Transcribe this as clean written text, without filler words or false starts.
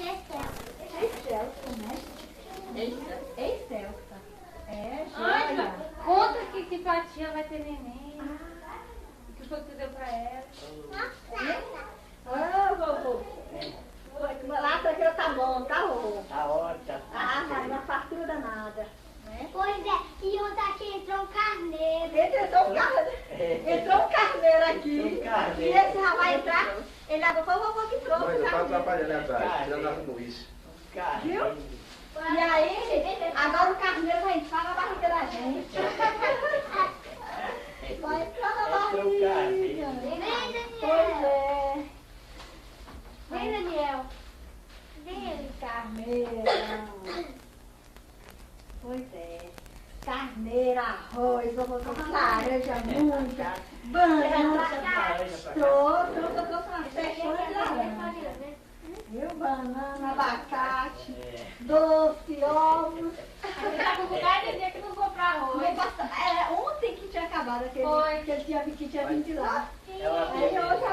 Excelsa, né? Excelsa. É, Ai, joia. conta que tua tia vai ter neném. O que foi que tu deu pra ela? Ah, vovô. Lá pra que tá bom, tá bom. Tá ótimo. Ah, mas uma fartura danada. Né? Pois é, e ontem aqui entrou um carneiro. Entrou um carneiro aqui. Entrou um carneiro. E esse já vai entrar. Ele agora foi o vovô que trouxe. Mãe, o eu tava carneiro. atrapalhando atrás, tirando a comice. Viu? E aí, agora o carneiro vai entrar na barriga da gente. Vai entrar na Entrou o barriga. carneiro. Vem, Pois Daniel. é. Vem, Daniel. Vem, carneiro. Pois é. Carneiro, arroz, vovô trouxe laranja, muita, banana. Trouxe uma fechona de laranja. Viu? Banana, abacate, doce, ovos. Você tá com vontade de dizer que não comprar arroz. Ontem que tinha acabado Foi. que ele tinha vindo lá. Ela Aí hoje